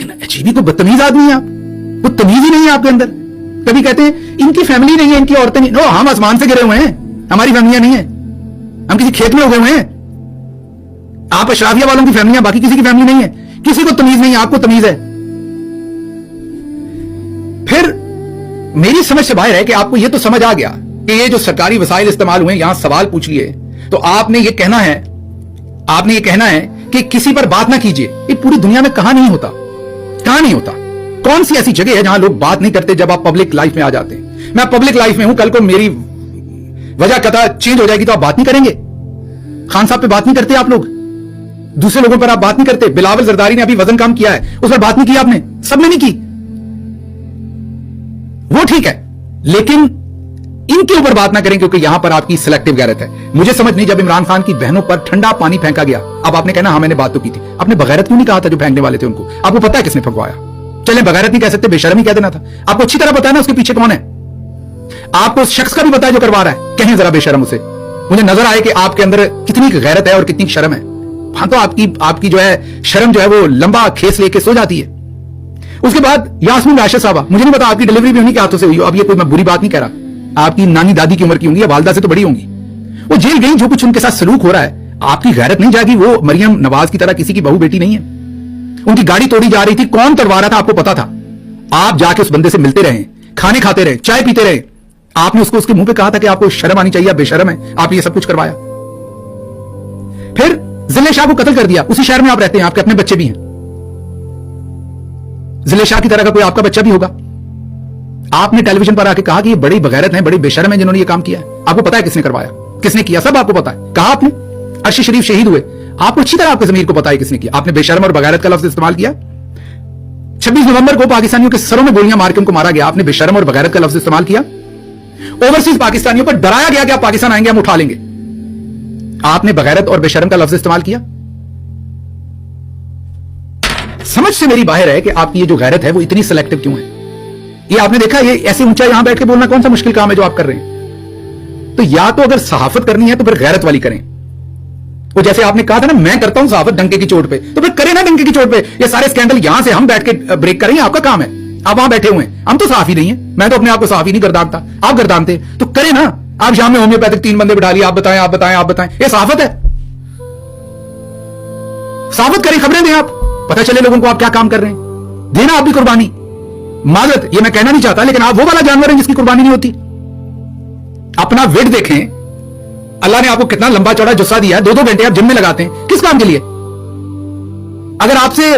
लेकिन अजीब ही को बदतमीज आदमी है आप, वो तमीज ही नहीं है आपके अंदर। कभी कहते हैं इनकी फैमिली नहीं है, इनकी औरतें नहीं, नो हम आसमान से गिरे हुए हैं, हमारी फैमिलियां नहीं है, हम किसी खेत में उगे हुए हैं। आप अशराफिया वालों की फैमिलियां, बाकी किसी की फैमिली नहीं है। किसी को तमीज नहीं है, आपको तमीज है। फिर मेरी समझ से बाहर है कि आपको यह तो समझ आ गया कि ये जो सरकारी वसाइल इस्तेमाल हुए, यहां सवाल पूछ लिए तो आपने ये कहना है कि किसी पर बात ना कीजिए। ये पूरी दुनिया में कहां नहीं होता, कहां नहीं होता। कौन सी ऐसी जगह है जहां लोग बात नहीं करते जब आप पब्लिक लाइफ में आ जाते हैं? मैं पब्लिक लाइफ में हूं, कल को मेरी वजह कथा चेंज हो जाएगी तो आप बात नहीं करेंगे। खान साहब पे बात नहीं करते आप लोग, दूसरे लोगों पर आप बात नहीं करते। बिलावल जरदारी ने अभी वजन कम किया है, उस पर बात नहीं की आपने, सबने नहीं की, वो ठीक है, लेकिन इनके ऊपर बात ना करें क्योंकि यहां पर आपकी सिलेक्टिव गैरत है। मुझे समझ नहीं, जब इमरान खान की बहनों पर ठंडा पानी फेंका गया, अब आपने कहना हाँ मैंने बात तो की थी, आपने बगैरत क्यों नहीं कहा था जो फेंकने वाले थे उनको? आपको पता है किसने फंकवाया? चले बगैरत नहीं कह सकते, बेशर्म ही कह देना था। आपको अच्छी तरह पता है ना उसके पीछे कौन है, आपको उस शख्स का भी पता है जो करवा रहा है। कहें जरा बेशर्म उसे, मुझे नजर आए कि आपके अंदर कितनी गैरत है और कितनी शर्म है। हाँ तो आपकी जो है शर्म जो है वो लंबा खेस लेके सो जाती है। उसके बाद यास्मीन राशिद साहबा, मुझे नहीं पता आपकी डिलीवरी भी उन्हीं के हाथों से हुई हो। अब ये कोई मैं बुरी बात नहीं कह रहा, आपकी नानी दादी की उम्र की होंगी या वालदा से तो बड़ी होंगी। वो जेल गई, जो कुछ उनके साथ सलूक हो रहा है, आपकी गैरत नहीं जागी? वो मरियम नवाज की तरह किसी की बहू बेटी नहीं है। उनकी गाड़ी तोड़ी जा रही थी, कौन तोड़वा रहा था आपको पता था। आप जाके उस बंदे से मिलते रहे, खाने खाते रहे, चाय पीते रहे। आपने उसको उसके मुंह पे कहा था कि आपको शर्म आनी चाहिए, आप बेशर्म है, आप ये सब कुछ करवाया। फिर जिले शाह को कत्ल कर दिया, उसी शहर में आप रहते हैं, आपके अपने बच्चे भी हैं। जिले शाह की तरह का कोई आपका बच्चा भी होगा। आपने टेलीविजन पर आके कहा कि ये बड़ी बगैरत हैं, बड़ी बेशर्म है जिन्होंने ये काम किया है। आपको पता है किसने करवाया, किसने किया, सब आपको पता है। कहा आपने अर्शी शरीफ शहीद हुए, आपको अच्छी तरह आपके ज़मीर को पता है किसने किया। आपने बेशर्म और बगैरत का लफ्ज इस्तेमाल किया। 26 नवंबर को पाकिस्तानियों के सरों में गोलियां मार के उनको मारा गया, आपने बेशर्म और बगैरत का लफ्ज इस्तेमाल किया। ओवरसीज पाकिस्तानियों पर डराया गया कि आप पाकिस्तान आएंगे हम उठा लेंगे, आपने बगैरत और बेशर्म का लफ्ज इस्तेमाल किया। समझ से मेरी बाहर है कि आपकी ये जो गैरत है वो इतनी सिलेक्टिव क्यों है। ये आपने देखा, ये ऐसे ऊंचा यहां बैठ के बोलना कौन सा मुश्किल काम है जो आप कर रहे हैं। तो या तो अगर सहाफत करनी है तो फिर गैरत वाली करें। वो जैसे आपने कहा था ना, मैं करता हूं सहाफत डंके की चोट पे, तो फिर करें ना डंके की चोट पे। ये सारे स्कैंडल यहां से हम बैठ के ब्रेक करेंगे, आपका काम है। आप वहां बैठे हुए हैं, हम तो सहाफी नहीं है, मैं तो अपने आप को सहाफी नहीं गर्दानता, आप गर्दानते, तो करें ना। आप शाम में होम्योपैथिक 3 बंदे बिठा लिए, आप बताएं आप बताएं आप बताएं, ये सहाफत है। सहाफत करें, खबरें दें, आप पता चले लोगों को आप क्या काम कर रहे हैं। देना आप भी कुर्बानी। माजरत ये मैं कहना नहीं चाहता, लेकिन आप वो वाला जानवर हैं जिसकी कुर्बानी नहीं होती। अपना वेट देखें, अल्लाह ने आपको कितना लंबा चौड़ा जुस्सा दिया है, 2-2 घंटे आप जिम में लगाते हैं, किस काम के लिए? अगर आपसे